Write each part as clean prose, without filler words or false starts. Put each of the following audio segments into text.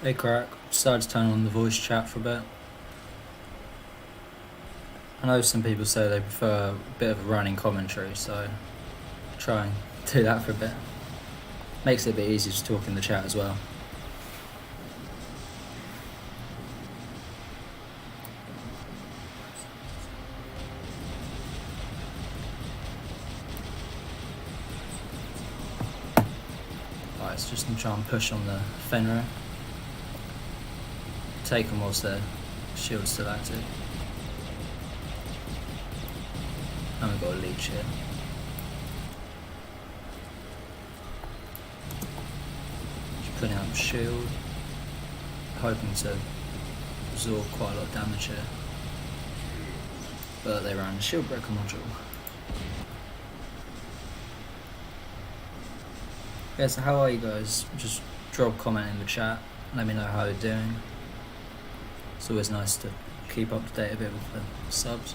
Hey crack, decided to turn on the voice chat for a bit. I know some people say they prefer a bit of a running commentary, so try and do that for a bit. Makes it a bit easier to talk in the chat as well. Alright, it's just try and push on the Fenrir. Take them whilst their shield's still active. And we've got a leech here. Just putting up shield. Hoping to absorb quite a lot of damage here. But they ran the shield breaker module. Yeah, so how are you guys? Just drop a comment in the chat. Let me know how you're doing. It's always nice to keep up to date a bit with the subs.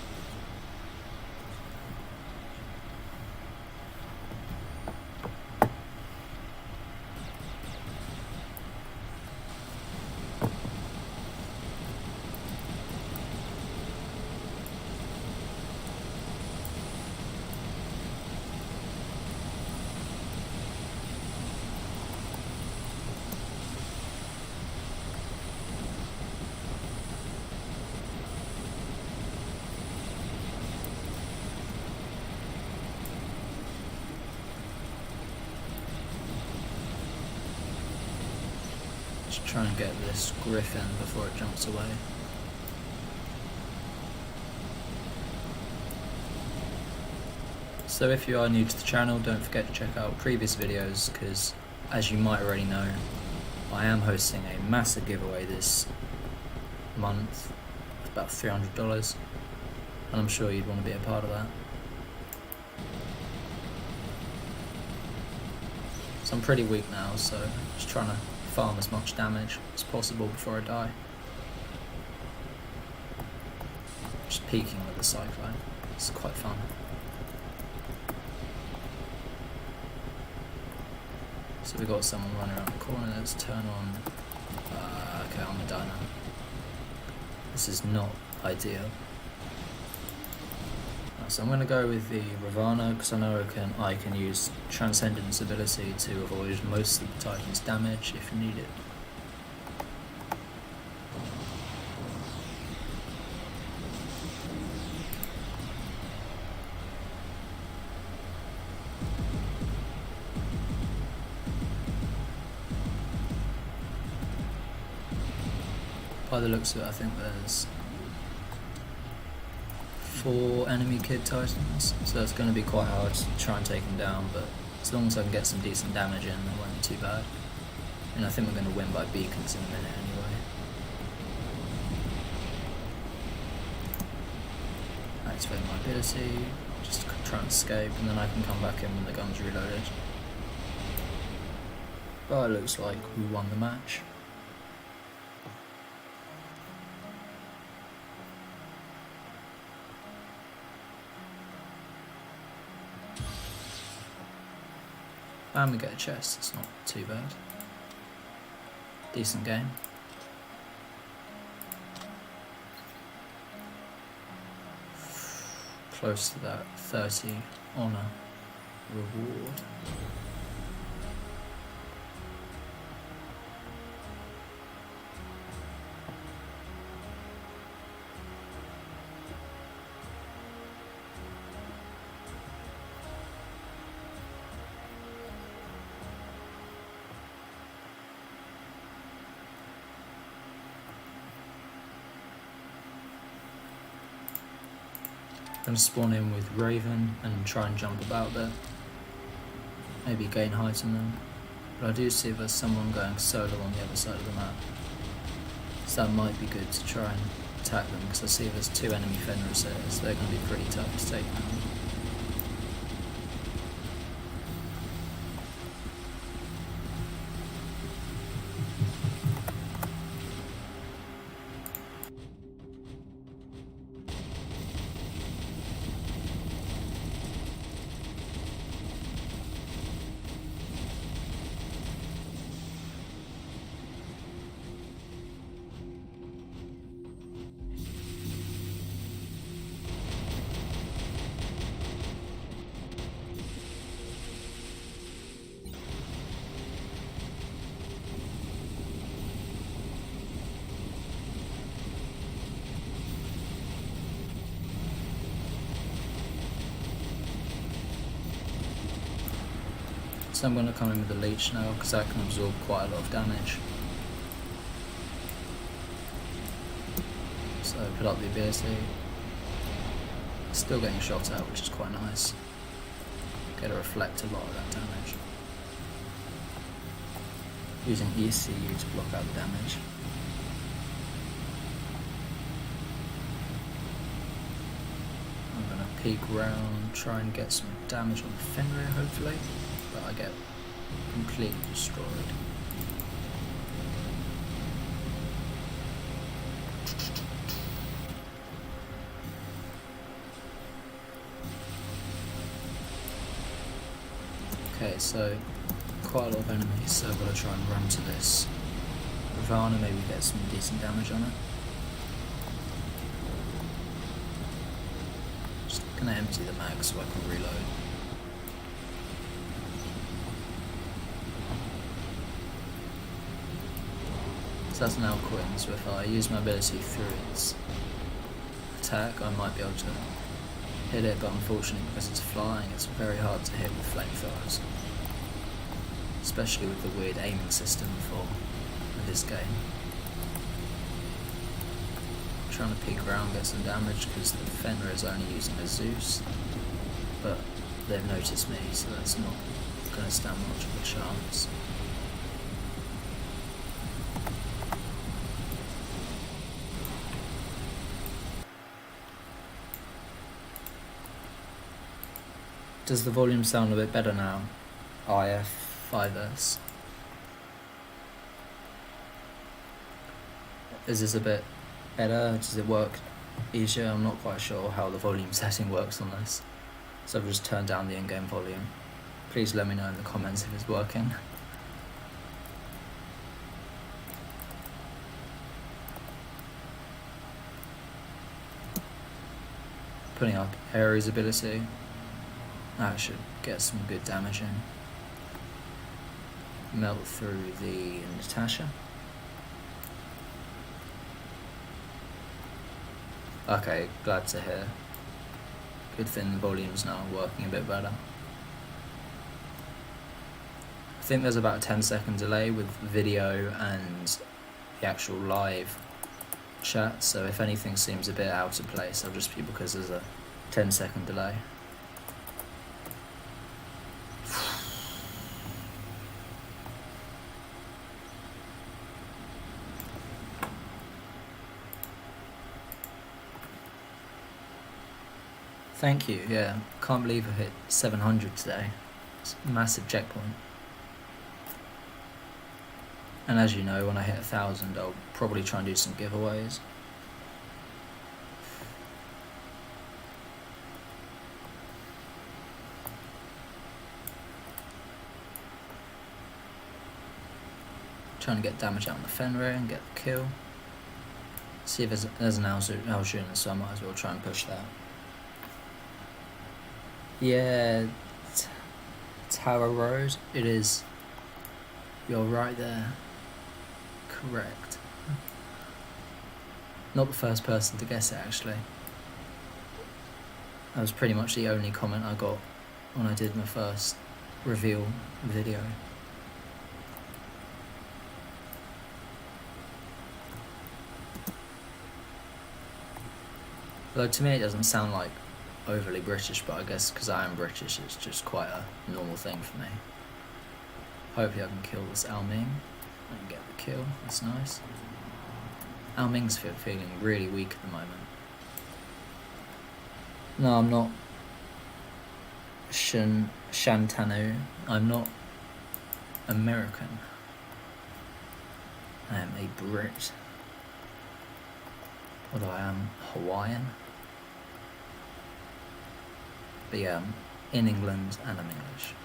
Just try and get this griffin before it jumps away. So if you are new to the channel, don't forget to check out previous videos, because as you might already know, I am hosting a massive giveaway this month. It's about $300, and I'm sure you'd want to be a part of that. So I'm pretty weak now, so just trying to farm as much damage as possible before I die. Just peeking with the cyclone. It's quite fun. So we got someone running around the corner. Let's turn on. Okay, I'm gonna die now. This is not ideal. So I'm gonna go with the Ravana because I know I can use Transcendence ability to avoid most of the Titan's damage if needed. By the looks of it, I think there's 4 enemy Kid Titans, so that's going to be quite hard to try and take them down, but as long as I can get some decent damage in, it won't be too bad. And I think we're going to win by beacons in a minute anyway. Activate my ability, just to try and escape, and then I can come back in when the gun's reloaded. But it looks like we won the match. And we get a chest, it's not too bad. Decent game. Close to that 30 honour reward. I'm going to spawn in with Raven and try and jump about there. Maybe gain height on them. But I do see there's someone going solo on the other side of the map. So that might be good to try and attack them, because I see there's 2 enemy Fenris there, so they're going to be pretty tough to take down. So I'm going to come in with the leech now because that can absorb quite a lot of damage. So put up the ability. Still getting shot at, which is quite nice. Get to reflect a lot of that damage. Using ECU to block out the damage. I'm going to peek round, try and get some damage on the Fenrir hopefully, but I get completely destroyed. Okay, so quite a lot of enemies, so I've got to try and run to this Ravana, maybe get some decent damage on it. Just gonna empty the mag so I can reload. So that's now quitting, so if I use my ability through its attack, I might be able to hit it, but unfortunately because it's flying, it's very hard to hit with flamethrowers. Especially with the weird aiming system for this game. I'm trying to peek around, get some damage because the Fenrir is only using a Zeus, but they've noticed me, so that's not going to stand much of a chance. Does the volume sound a bit better now? IF5S. Is this a bit better? Does it work easier? I'm not quite sure how the volume setting works on this. So I've just turned down the in-game volume. Please let me know in the comments if it's working. Putting up Ares' ability. That should get some good damage in. Melt through the Natasha. Okay, glad to hear. Good thing the volume's now working a bit better. I think there's about a 10-second delay with video and the actual live chat, so if anything seems a bit out of place, it'll just be because there's a 10-second delay. Thank you, yeah. Can't believe I hit 700 today. It's a massive checkpoint. And as you know, when I hit 1,000, I'll probably try and do some giveaways. Trying to get damage out on the Fenrir and get the kill. See if there's an Alshun, so I might as well try and push that. Yeah, Tower Road, it is. You're right there. Correct. Not the first person to guess it, actually. That was pretty much the only comment I got when I did my first reveal video. Though to me it doesn't sound like overly British, but I guess because I am British it's just quite a normal thing for me. Hopefully I can kill this Ao Ming and get the kill, that's nice. Ao Ming's feeling really weak at the moment. No, I'm not Shantanu, I'm not American. I am a Brit. Although I am Hawaiian. But yeah, I'm in England and I'm English.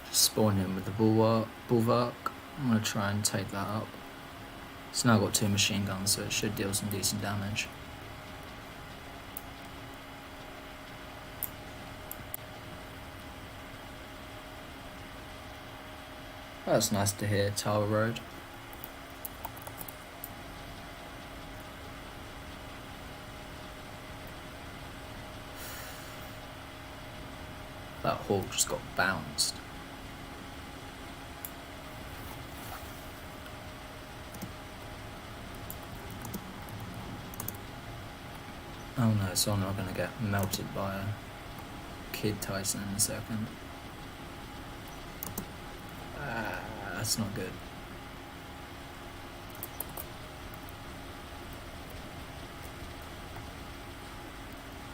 Just spawned in with the bulwark. I'm going to try and take that up. It's now got 2 machine guns, so it should deal some decent damage. That's nice to hear, Tower Road. About hawk just got bounced. Oh no, so I'm not going to get melted by a Kid Tyson in a second. That's not good.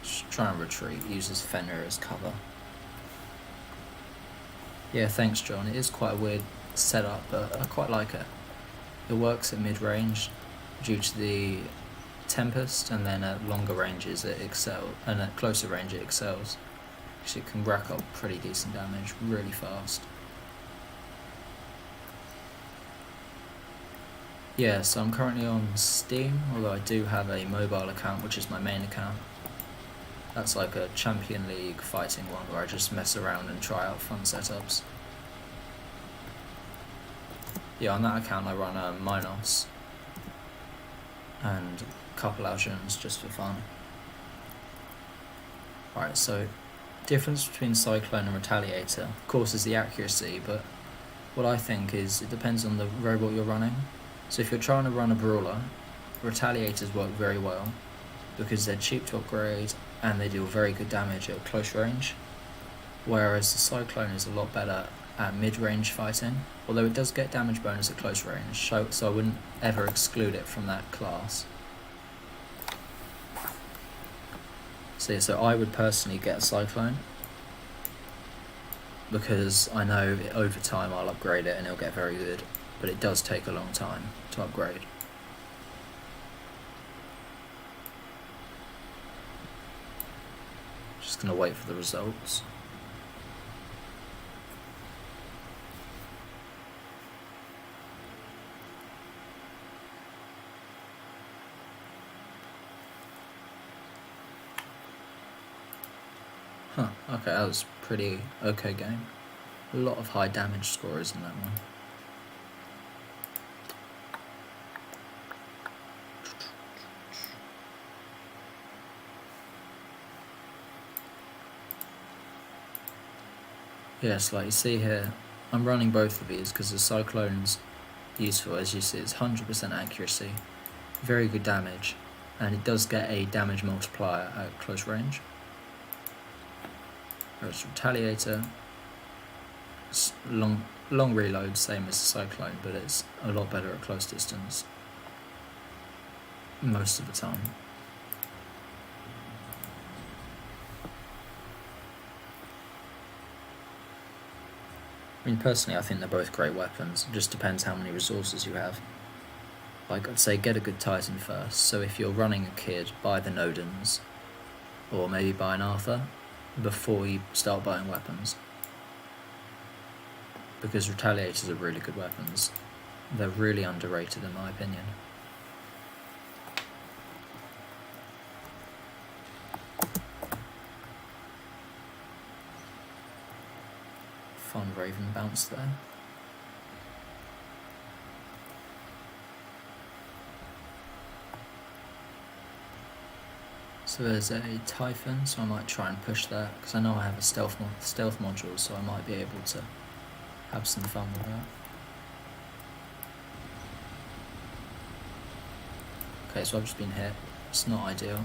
Just try and retreat, uses Fenrir as cover. Yeah, thanks John. It is quite a weird setup, but I quite like it. It works at mid-range due to the Tempest, and then at longer ranges it excels, and at closer range it excels. Because it can rack up pretty decent damage really fast. Yeah, so I'm currently on Steam, although I do have a mobile account, which is my main account. That's like a Champion League fighting one where I just mess around and try out fun setups. Yeah, on that account I run a Minos and a couple Algians just for fun. Alright, so difference between Cyclone and Retaliator, of course, is the accuracy, but what I think is it depends on the robot you're running. So if you're trying to run a Brawler, Retaliators work very well because they're cheap to upgrade and they deal very good damage at close range, whereas the Cyclone is a lot better at mid-range fighting, although it does get damage bonus at close range, so I wouldn't ever exclude it from that class. So yeah, so I would personally get a Cyclone because I know over time I'll upgrade it and it'll get very good, but it does take a long time to upgrade. Just gonna wait for the results. Huh, okay, that was pretty okay game. A lot of high damage scorers in that one. Yes, like you see here, I'm running both of these because the Cyclone's useful. As you see, it's 100% accuracy, very good damage, and it does get a damage multiplier at close range. Whereas Retaliator, it's long reload, same as the Cyclone, but it's a lot better at close distance most of the time. I mean, personally, I think they're both great weapons. It just depends how many resources you have. Like, I'd say get a good Titan first. So if you're running a Kid, buy the Nodens, or maybe buy an Arthur before you start buying weapons. Because Retaliators are really good weapons. They're really underrated in my opinion. Fun Raven bounce there. So there's a Typhon, so I might try and push that, because I know I have a stealth module, so I might be able to have some fun with that. Okay, so I've just been hit. It's not ideal.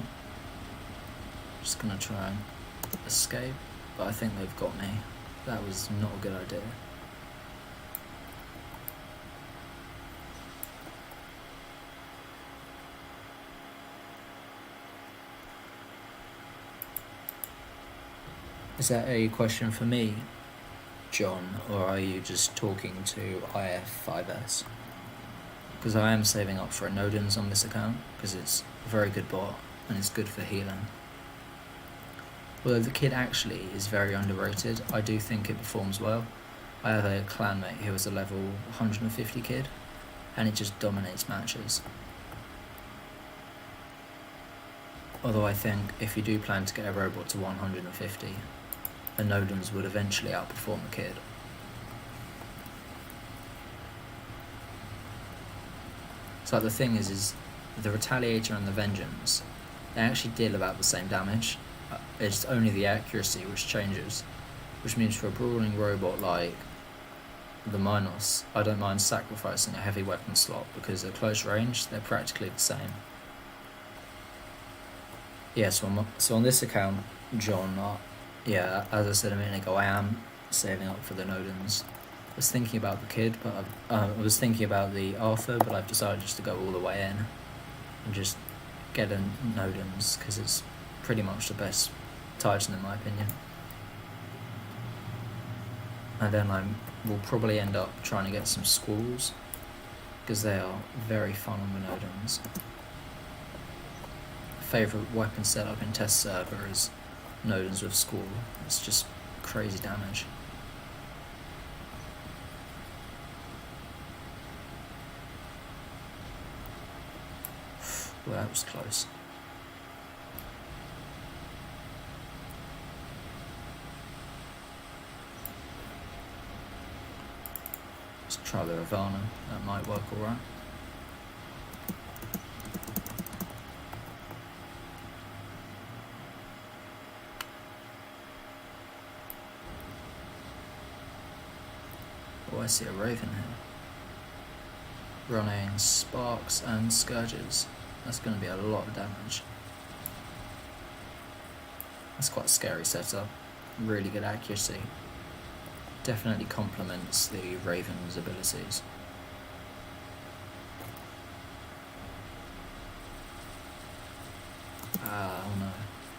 Just gonna try and escape, but I think they've got me. That was not a good idea. Is that a question for me, John, or are you just talking to IF5S? Because I am saving up for a Nodens on this account, because it's a very good bot, and it's good for healing. Although the Kid actually is very underrated, I do think it performs well. I have a clanmate who is a level 150 Kid, and it just dominates matches. Although I think if you do plan to get a robot to 150, the Nodens would eventually outperform the Kid. So the thing is the Retaliator and the Vengeance, they actually deal about the same damage. It's only the accuracy which changes, which means for a brawling robot like the Minos, I don't mind sacrificing a heavy weapon slot because at close range they're practically the same. Yeah, so on this account, John, yeah, as I said a minute ago, I am saving up for the Nodens. I was thinking about the kid, but I was thinking about the Arthur, but I've decided just to go all the way in and just get a Nodens because it's pretty much the best Titan in my opinion. And then we'll probably end up trying to get some Squalls because they are very fun on the Nodens. Favourite weapon setup in test server is Nodens with Squall. It's just crazy damage. Well, that was close. Let's try the Ravana. That might work alright. Oh, I see a Raven here. Running Sparks and Scourges. That's going to be a lot of damage. That's quite a scary setup. Really good accuracy. Definitely complements the Raven's abilities. Oh no.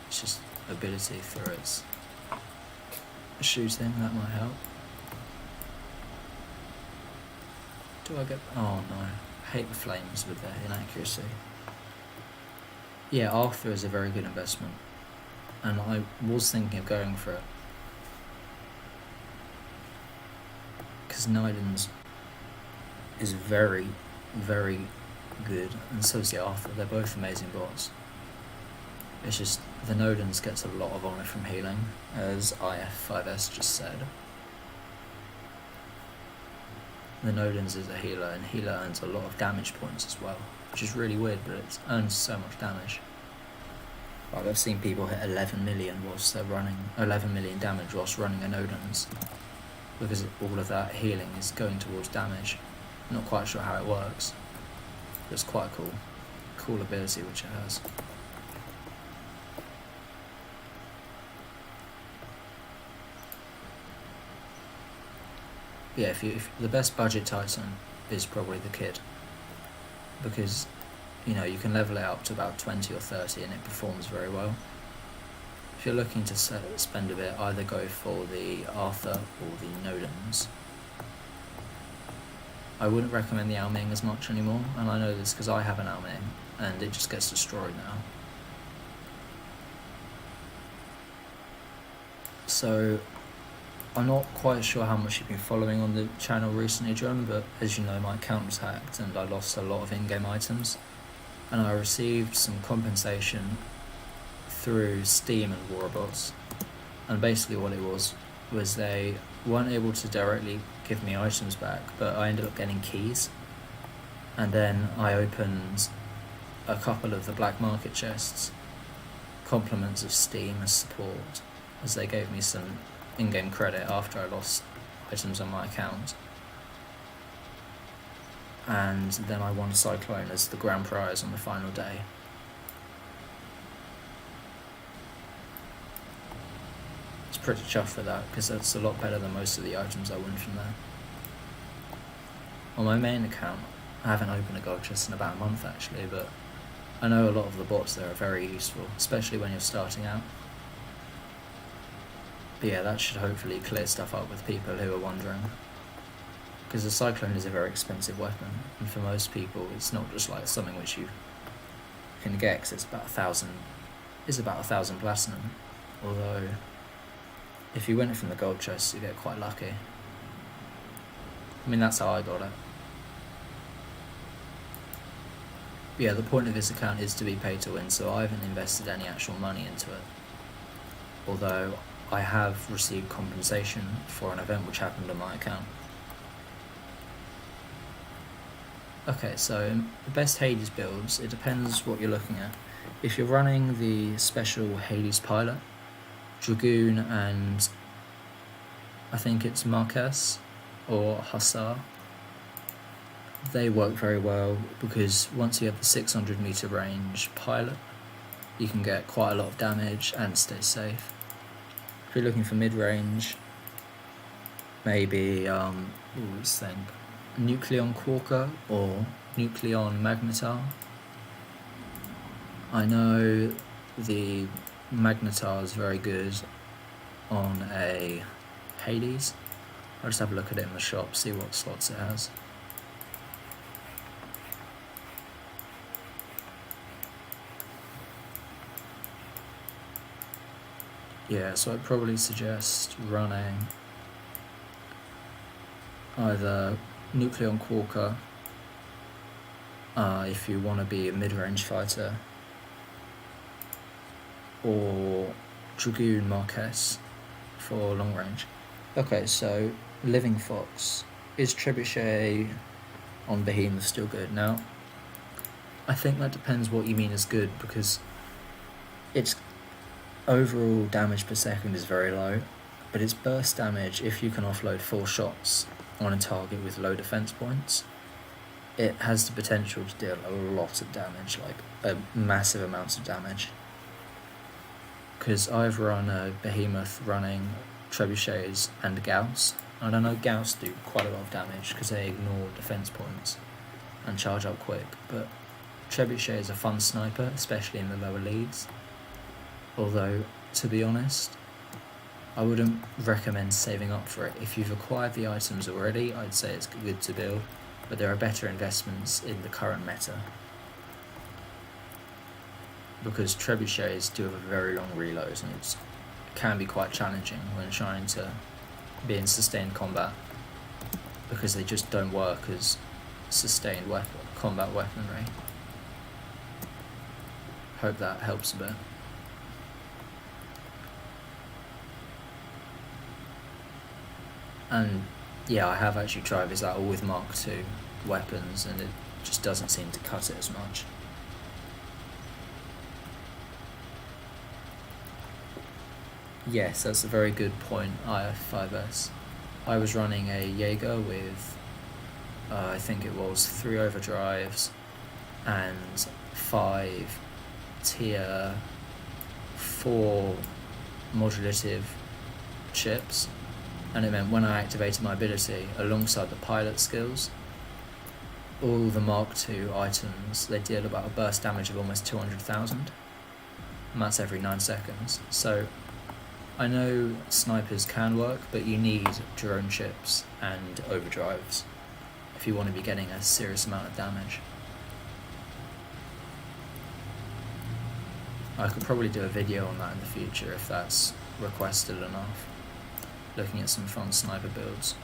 It's just ability for its shooting, that might help. Do I get... oh no. I hate the flames with their inaccuracy. Yeah, Arthur is a very good investment. And I was thinking of going for it. Because Nidens is very, very good. And so is the Arthur. They're both amazing bots. It's just the Nodens gets a lot of honour from healing, as IF5S just said. The Nodens is a healer, and healer earns a lot of damage points as well, which is really weird, but it earns so much damage. Like I've seen people hit 11 million whilst they're running 11 million damage whilst running a Nodens, because all of that healing is going towards damage. I'm not quite sure how it works, but it's quite a cool ability which it has. Yeah, if the best budget Titan is probably the Kid, because you know you can level it up to about 20 or 30 and it performs very well. If you're looking to spend a bit, either go for the Arthur or the Nodens. I wouldn't recommend the Alming as much anymore, and I know this because I have an Alming and it just gets destroyed now. So I'm not quite sure how much you've been following on the channel recently, John, but as you know, my account was hacked and I lost a lot of in-game items, and I received some compensation through Steam and Warbots. And basically what it was they weren't able to directly give me items back, but I ended up getting keys, and then I opened a couple of the black market chests, compliments of Steam as support, as they gave me some in-game credit after I lost items on my account. And then I won Cyclone as the grand prize on the final day. It's pretty chuffed for that, because that's a lot better than most of the items I won from there. On my main account, I haven't opened a gold chest in about a month actually, but I know a lot of the bots there are very useful, especially when you're starting out. But yeah, that should hopefully clear stuff up with people who are wondering. Because the Cyclone is a very expensive weapon, and for most people it's not just like something which you can get, because it's about 1,000 platinum. Although, if you win it from the gold chest, you get quite lucky. I mean, that's how I got it. But yeah, the point of this account is to be paid to win, so I haven't invested any actual money into it. Although I have received compensation for an event which happened on my account. Okay, so the best Hades builds, it depends what you're looking at. If you're running the special Hades pilot, Dragoon and I think it's Marquez or Hussar. They work very well because once you have the 600 meter range pilot, you can get quite a lot of damage and stay safe. If you're looking for mid-range, maybe, let's think, Nucleon Quarker or Nucleon Magnetar. I know the Magnetar is very good on a Hades. I'll just have a look at it in the shop, see what slots it has. Yeah, so I'd probably suggest running either Nucleon Quarker if you want to be a mid-range fighter, or Dragoon Marquez for long range. Okay, so Living Fox. Is Trebuchet on Behemoth still good? Now, I think that depends what you mean as good, because its overall damage per second is very low, but its burst damage, if you can offload 4 shots on a target with low defense points, it has the potential to deal a lot of damage, like a massive amounts of damage. Because I've run a Behemoth running Trebuchets and Gauss, and I know Gauss do quite a lot of damage because they ignore defense points and charge up quick, but Trebuchet is a fun sniper, especially in the lower leads. Although, to be honest, I wouldn't recommend saving up for it. If you've acquired the items already, I'd say it's good to build, but there are better investments in the current meta, because Trebuchets do have a very long reload, and it can be quite challenging when trying to be in sustained combat, because they just don't work as sustained combat weaponry. Hope that helps a bit. And yeah, I have actually tried this out all with Mark II weapons, and it just doesn't seem to cut it as much. Yes, that's a very good point, IF5S. I was running a Jaeger with, I think it was 3 overdrives and 5 tier 4 modulative chips, and it meant when I activated my ability alongside the pilot skills, all the Mark II items, they deal about a burst damage of almost 200,000, and that's every 9 seconds. So I know snipers can work, but you need drone chips and overdrives if you want to be getting a serious amount of damage. I could probably do a video on that in the future if that's requested enough, looking at some fun sniper builds.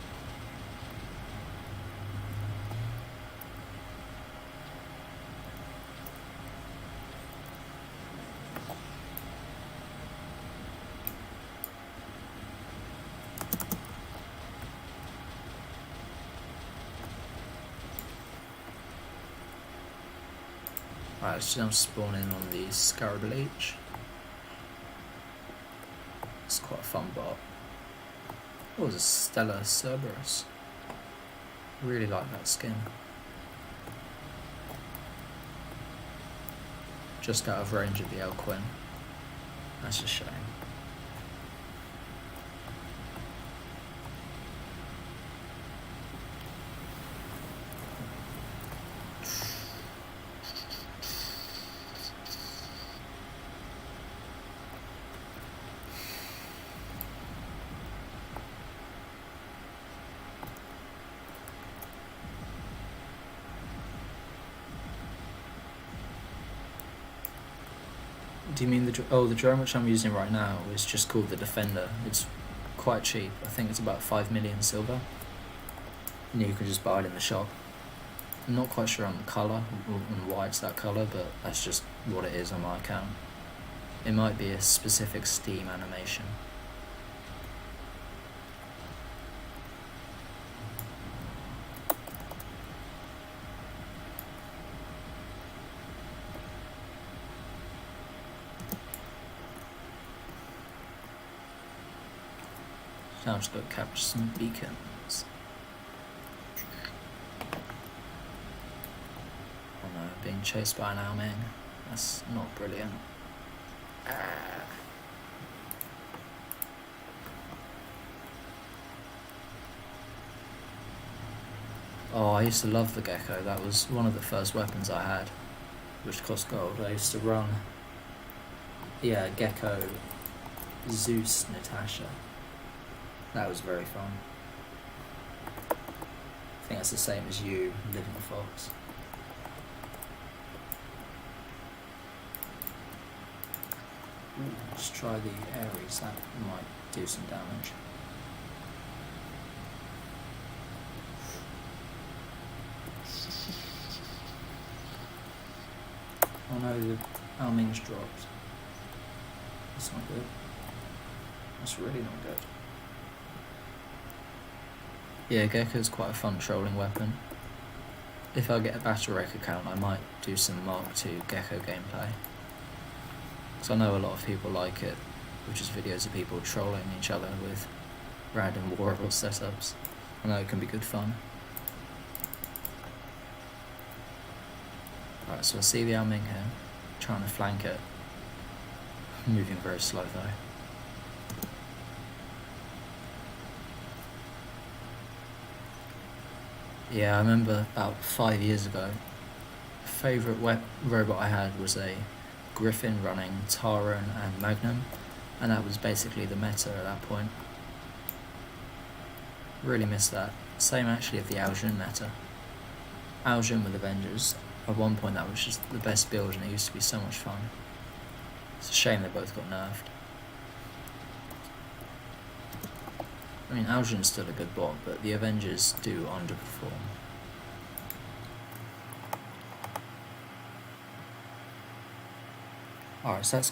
Alright, let's now spawn in on the Scarab Leech. It's quite a fun bot. Oh, it's a Stellar Cerberus. Really like that skin. Just out of range of the Elquin. That's a shame. Do you mean the drone which I'm using right now is just called the Defender. It's quite cheap. I think it's about 5 million silver. And you can just buy it in the shop. I'm not quite sure on the colour and why it's that colour, but that's just what it is on my account. It might be a specific Steam animation. Now I'll just go capture some beacons. Oh no, being chased by an Alming. That's not brilliant. Oh, I used to love the gecko. That was one of the first weapons I had, which cost gold. I used to run, yeah, gecko, Zeus, Natasha. That was very fun. I think that's the same as you, Living Fox. Ooh, let's try the Ares, that might do some damage. Oh no, the Alming's dropped. That's not good. That's really not good. Yeah, Gecko's quite a fun trolling weapon. If I get a Battle Wreck account, I might do some Mark II Gecko gameplay. Because I know a lot of people like it, which is videos of people trolling each other with random warrior setups. I know it can be good fun. Alright, so I see the Alming here, trying to flank it. Moving very slow though. Yeah, I remember about 5 years ago, the favourite robot I had was a Griffin running Taron and Magnum, and that was basically the meta at that point. Really miss that. Same actually of the Alжin meta. Alжin with Avengers, at one point that was just the best build and it used to be so much fun. It's a shame they both got nerfed. I mean, Alжin's still a good bot, but the Avengers do underperform. Alright, so that's